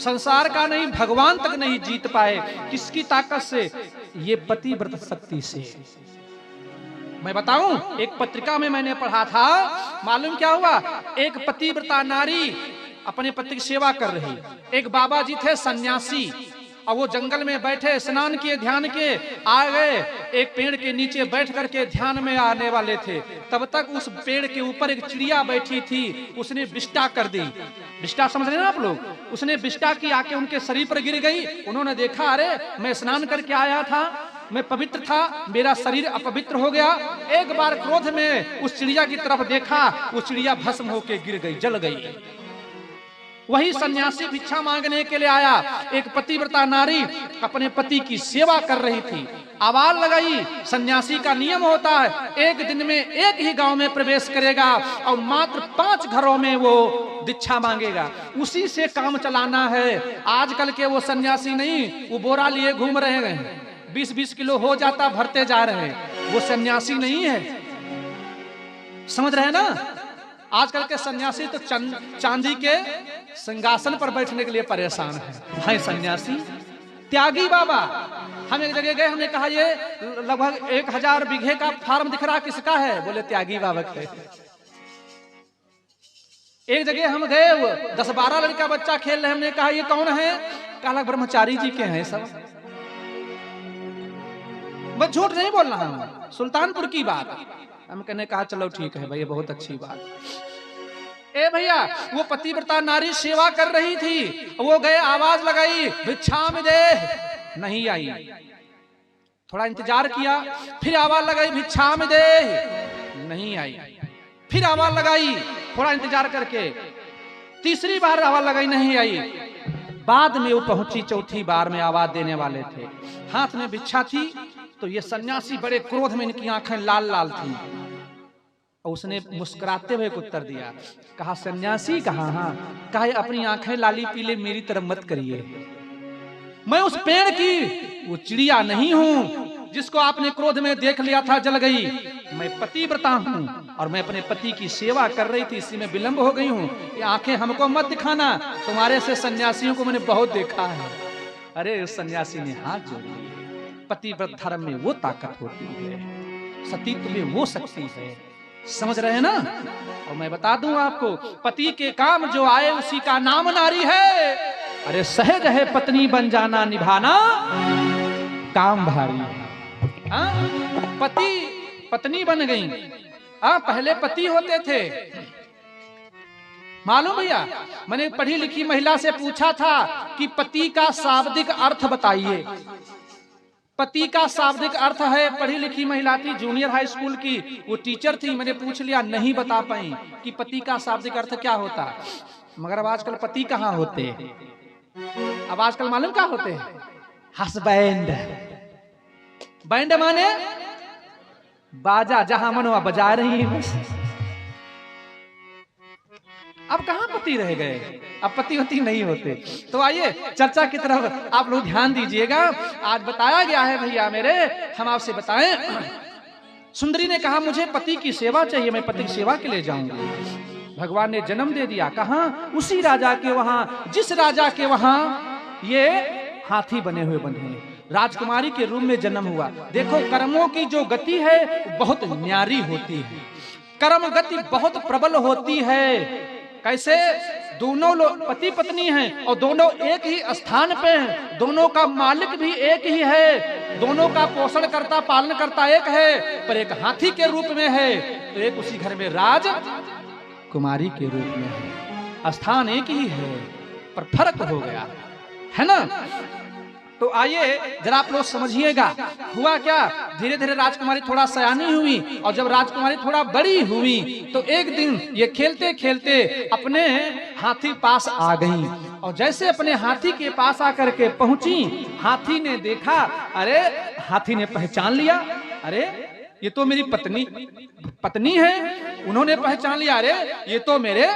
संसार का नहीं, भगवान तक नहीं जीत पाए। किसकी ताकत से? ये पतिव्रत शक्ति से। मैं बताऊं, एक पत्रिका में मैंने पढ़ा था, मालूम क्या हुआ? एक पतिव्रता नारी अपने पति की सेवा कर रही। एक बाबा जी थे सन्यासी, और वो जंगल में बैठे, स्नान किए, ध्यान किए, आ गए, एक पेड़ के नीचे बैठ करके ध्यान में आने वाले थे। तब तक उस पेड़ के ऊपर एक चिड़िया बैठी थी, उसने विष्टा कर दी। विष्टा समझ रहे हैं ना आप लोग? उसने विष्टा की, आके उनके शरीर पर गिर गई। उन्होंने देखा, अरे मैं स्नान करके आया था, मैं पवित्र था, मेरा शरीर अपवित्र हो गया। एक बार क्रोध में उस चिड़िया की तरफ देखा, वो चिड़िया भस्म होके गिर गई, जल गई। वही सन्यासी भिक्षा मांगने के लिए आया। एक पतिव्रता नारी अपने पति की सेवा कर रही थी, आवाज लगाई। सन्यासी का नियम होता है, एक दिन में एक ही गांव में प्रवेश करेगा और मात्र 5 घरों में वो दीक्षा मांगेगा, उसी से काम चलाना है। आजकल के वो सन्यासी नहीं, वो बोरा लिए घूम रहे हैं, 20-20 किलो हो जाता, भरते जा रहे हैं। वो सन्यासी नहीं है, समझ रहे हैं ना? आजकल के सन्यासी तो चांदी के सिंहासन पर बैठने के लिए परेशान है। भाई सन्यासी, त्यागी बाबा। हम एक जगह गए, हमने कहा ये लगभग 1000 बीघे का फार्म दिख रहा, किसका है? बोले त्यागी बाबा का है। एक जगह हम गए, 10-12 लड़का बच्चा खेल रहे, हमने कहा ये कौन है? कहा ब्रह्मचारी जी के हैं सब। बस झूठ नहीं बोल रहा हूं, सुल्तानपुर की बात। हम कहने कहा चलो ठीक है भैया, बहुत अच्छी बात। ए भैया, वो पतिव्रता नारी सेवा कर रही थी, वो गए, आवाज लगाई, भिक्षा में दे, नहीं आई। थोड़ा इंतजार किया, फिर आवाज लगाई, भिक्षा में दे, नहीं आई। फिर आवाज लगाई, थोड़ा इंतजार करके, तीसरी बार आवाज लगाई, नहीं आई। बाद में वो पहुंची, चौथी बार में आवाज देने वाले थे, हाथ में भिक्षा थी। तो ये सन्यासी बड़े क्रोध में, इनकी आंखें लाल लाल थी, और उसने मुस्कुराते हुए उत्तर दिया। कहा सन्यासी कहाँ? हाँ। कहा अपनी आंखें लाली पीले मेरी तरफ मत करिए, मैं उस पेड़ की वो चिड़िया नहीं हूं जिसको आपने क्रोध में देख लिया था, जल गई। मैं पतिव्रता हूं और मैं अपने पति की सेवा कर रही थी, इसी में विलंब हो गई हूं। ये आंखें हमको मत दिखाना, तुम्हारे से सन्यासियों को मैंने बहुत देखा है। अरे उस सन्यासी ने हाथ जोड़ लिए। पतिव्रत धर्म में वो ताकत होती है, सतीत्व में वो शक्ति है, समझ रहे हैं ना? और मैं बता दूं आपको, पति के काम जो आए उसी का नाम नारी है। अरे सहज है पत्नी बन जाना, निभाना काम भारी है। पति पत्नी बन गई, पहले पति होते थे। मालूम भैया, मैंने पढ़ी लिखी महिला से पूछा था कि पति का शाब्दिक अर्थ बताइए। पति का शाब्दिक अर्थ है, पढ़ी लिखी महिला थी, जूनियर हाई स्कूल की, वो टीचर थी। मैंने पूछ लिया, नहीं बता पाई कि पति का शाब्दिक अर्थ क्या होता। मगर अब आजकल पति कहाँ होते हैं? अब आजकल मालूम क्या होते हैं? हस्बैंड। बैंड माने बाजा, जहां मनवा बजा रही है। अब कहां पति रह गए? अब पति वती नहीं होते। तो आइए चर्चा की तरफ आप लोग ध्यान दीजिएगा। आज बताया गया है भैया मेरे, हम आपसे बताएं। सुंदरी ने कहा मुझे पति की सेवा चाहिए, मैं पति की सेवा के लिए जाऊंगी। भगवान ने जन्म दे दिया, कहां? उसी राजा के वहां, जिस राजा के वहां ये हाथी बने हुए बंधे, राजकुमारी के रूप में जन्म हुआ। देखो कर्मों की जो गति है बहुत न्यारी होती है, कर्म गति बहुत प्रबल होती है। कैसे? दोनों लोग पति पत्नी हैं और दोनों एक ही स्थान पे हैं, दोनों का मालिक भी एक ही है, दोनों का पोषण करता पालन करता एक है, पर एक हाथी के रूप में है, तो एक उसी घर में राज कुमारी के रूप में है। स्थान एक ही है पर फर्क हो गया है ना। तो आइए जरा आप लोग समझिएगा, हुआ क्या? धीरे धीरे राजकुमारी थोड़ा सयानी हुई, और जब राजकुमारी थोड़ा बड़ी हुई तो एक दिन ये खेलते खेलते अपने हाथी पास आ गई। और जैसे अपने हाथी के पास आकर के पहुंची, हाथी ने देखा, अरे हाथी ने पहचान लिया, अरे ये तो मेरी पत्नी है। उन्होंने पहचान लिया, अरे ये तो मेरे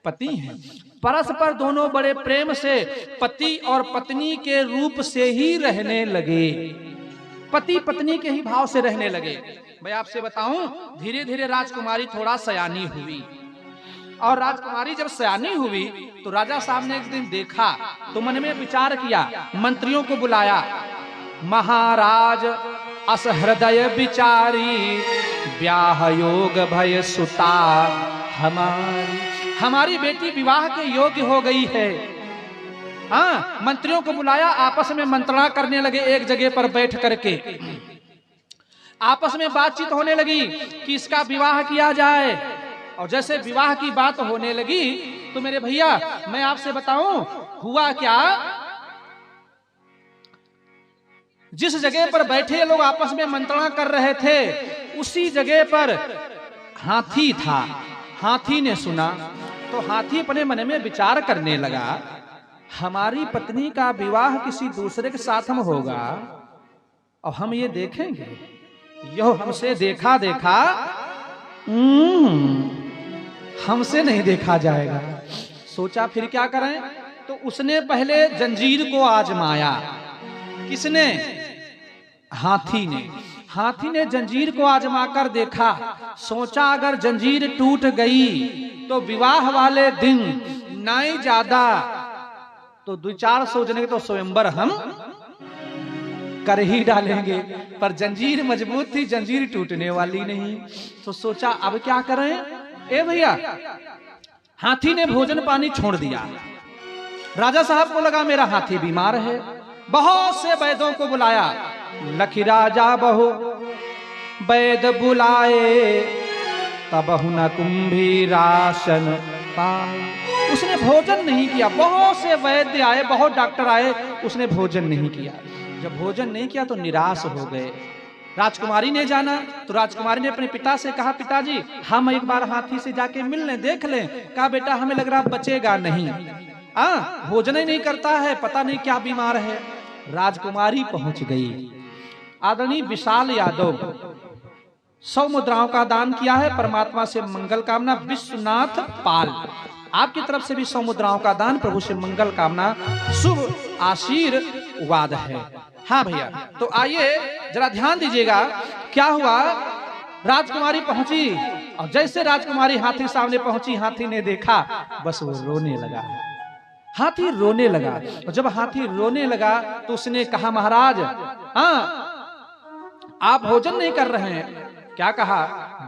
पति हैं। परस्पर दोनों बड़े प्रेम से पति और पत्नी के रूप से ही रहने लगे, पति पत्नी के ही भाव से रहने लगे। मैं आपसे बताऊं, धीरे धीरे राजकुमारी थोड़ा सयानी हुई, और राजकुमारी जब सयानी हुई तो राजा साहब ने एक दिन देखा तो मन में विचार किया, मंत्रियों को बुलाया, महाराज अस हृदय विचारी ब्याह योग भय सुता हमारी बेटी विवाह के योग्य हो गई है। हाँ, मंत्रियों को बुलाया, आपस में मंत्रणा करने लगे, एक जगह पर बैठ करके आपस में बातचीत होने लगी कि इसका विवाह किया जाए। और जैसे विवाह की बात होने लगी तो मेरे भैया मैं आपसे बताऊं हुआ क्या, जिस जगह पर बैठे लोग आपस में मंत्रणा कर रहे थे उसी जगह पर हाथी था। हाथी ने सुना तो हाथी अपने मन में विचार करने लगा, हमारी पत्नी का विवाह किसी दूसरे के साथ में होगा और हम ये देखेंगे, यह हमसे देखा देखा हमसे नहीं देखा जाएगा। सोचा फिर क्या करें, तो उसने पहले जंजीर को आजमाया। किसने? हाथी ने। हाथी ने जंजीर को आजमा कर देखा, सोचा अगर जंजीर टूट गई तो विवाह वाले दिन नहीं ज्यादा तो 200-400 जने तो स्वयंवर हम कर ही डालेंगे, पर जंजीर मजबूत थी, जंजीर टूटने वाली नहीं। तो सोचा अब क्या करें। ए भैया, हाथी ने भोजन पानी छोड़ दिया। राजा साहब को लगा मेरा हाथी बीमार है, बहुत से वैद्यों को बुलाया। लखी राजा बहु वैद बुलाए तब न कुंभी राशन पाए। उसने भोजन नहीं किया, बहुत से वैद्य आए, बहुत डॉक्टर आए, उसने भोजन नहीं किया। जब भोजन नहीं किया तो निराश हो गए। राजकुमारी ने जाना तो राजकुमारी ने अपने पिता से कहा, पिताजी हम एक बार हाथी से जाके मिल लें, देख लें। कहा बेटा हमें लग रहा बचेगा नहीं, भोजन ही नहीं करता है, पता नहीं क्या बीमार है। राजकुमारी पहुंच गई। आदरणीय विशाल यादव 100 मुद्राओं का दान किया है, परमात्मा से मंगल कामना। विश्वनाथ पाल आपकी तरफ से भी 100 मुद्राओं का दान, प्रभु से मंगल कामना, शुभ आशीर्वाद है। हाँ भैया, तो आइए जरा ध्यान दीजिएगा क्या हुआ। राजकुमारी पहुंची और जैसे राजकुमारी हाथी सामने पहुंची, हाथी ने देखा बस वो रोने लगा। हाथी रोने लगा और जब हाथी रोने लगा तो उसने कहा, महाराज हाँ आप भोजन नहीं कर रहे हैं। क्या कहा?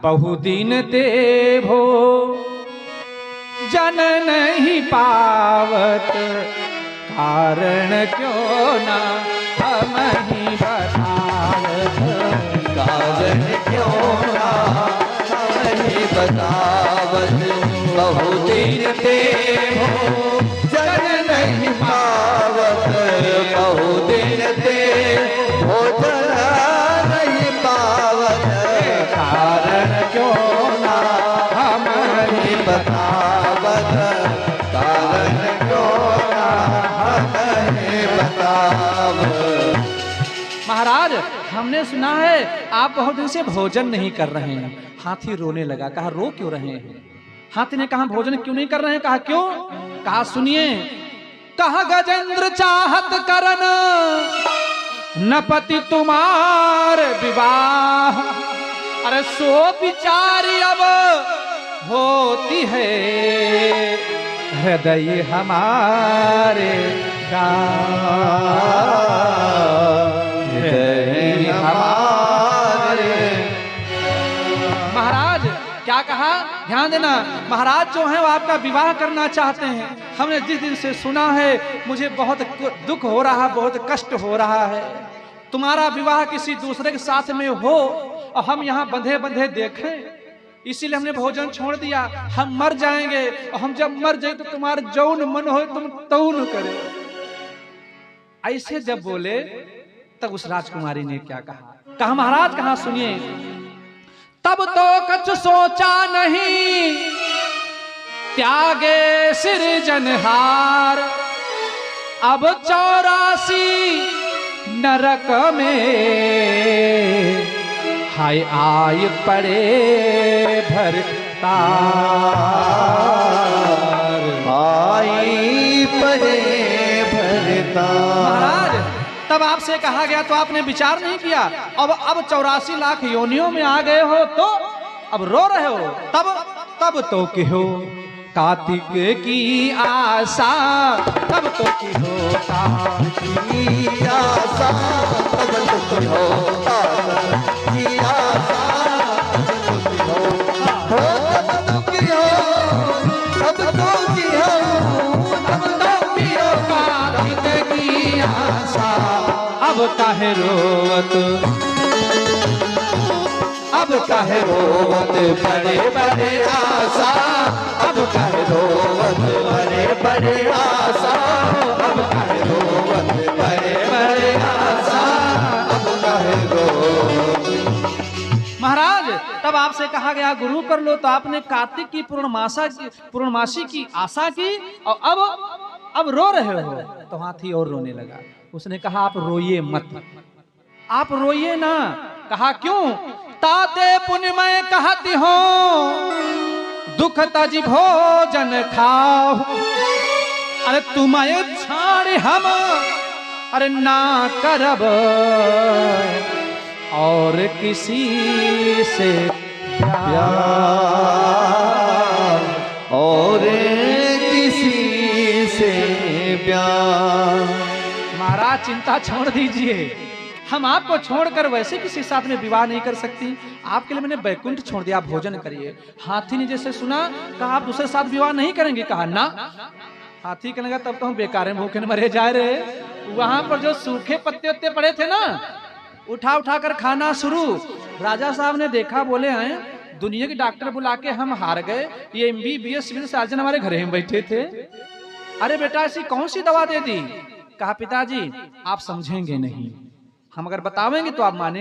बहुदिन देवो जन नहीं पावत, कारण क्यों ना हम ही बतावत, कारण क्यों ना हम ही बतावत। बहुदिन देवो जन नहीं पावत, बहुदिन देवो जन नहीं पावत, कारण क्यों ना हम ही बतावत, कारण क्यों ना हम ही बतावत। महाराज हमने सुना है आप बहुत दिन से भोजन नहीं कर रहे हैं। हाथी रोने लगा। कहा रो क्यों रहे हैं? हाथी ने कहा भोजन क्यों नहीं कर रहे हैं? कहा क्यों? कहा सुनिए। कहा गजेंद्र चाहत करन न पति तुम्हार विवाह, अरे सो विचारी अब होती है हृदय हमारे महाराज क्या कहा? ध्यान देना। महाराज जो है वो आपका विवाह करना चाहते हैं। हमने जिस दिन से सुना है मुझे बहुत दुख हो रहा, बहुत कष्ट हो रहा है। तुम्हारा विवाह किसी दूसरे के साथ में हो और हम यहाँ बंधे बंधे देखें, इसीलिए हमने भोजन छोड़ दिया। हम मर जाएंगे और हम जब मर जाए तो तुम्हारे जौन मन हो तुम तौन करे। ऐसे जब बोले तब उस राजकुमारी ने क्या कहा? कहा महाराज कहा सुनिए। तब तो कछ सोचा नहीं त्यागे सिरजनहार, अब 84 नरक में हाय आय पड़े भरतार, आई पड़े भरतार। महाराज तब आपसे कहा गया तो आपने विचार नहीं किया। अब 84 लाख योनियों में आ गए हो तो अब रो रहे हो। तब तो क्यों कार्तिक की आशा तब तो की होता, की आशा तब तो की होता, की आशा तब तो की होता, तब तो की हो, तब तो की हो, तब तो की हो कार्तिक की आशा। अब काहे रोवत, अब काहे रोवत बड़े बड़े आशा, अब काहे रोवत बड़े बड़े आशा, अब काहे रोवत बड़े बड़े आशा, अब काहे रोवत। महाराज तब आपसे कहा गया गुरु कर लो, तो आपने कार्तिक की पूर्णमासी की आशा की और अब रो रहे हो। तो हाथी और रोने लगा। उसने कहा आप रोइए मत, आप रोइए ना। कहा क्यों? ताते पुण्यमय कहती हो, दुख तज भोजन खाओ, अरे तुम्हें छाड़ हम अरे ना करब और किसी से प्यार, और किसी से प्यार। महाराज चिंता छोड़ दीजिए, हम आपको छोड़कर वैसे किसी साथ में विवाह नहीं कर सकती। आपके लिए मैंने बैकुंठ छोड़ दिया, भोजन करिए। हाथी ने जैसे सुना, कहा आप दूसरे साथ विवाह नहीं करेंगे? कहा ना। हाथी कहने लगा तब तो हम बेकार भूखे मरे जा रहे। वहां पर जो सूखे पत्ते उत्ते पड़े थे ना, उठा उठा कर खाना शुरू। राजा साहब ने देखा, बोले हैं दुनिया के डॉक्टर बुला के हम हार गए, ये MBBS सिविल सर्जन हमारे घर में बैठे थे। अरे बेटा ऐसी कौन सी दवा दे दी? कहा पिताजी आप समझेंगे नहीं, हम अगर बतावेंगे तो आप माने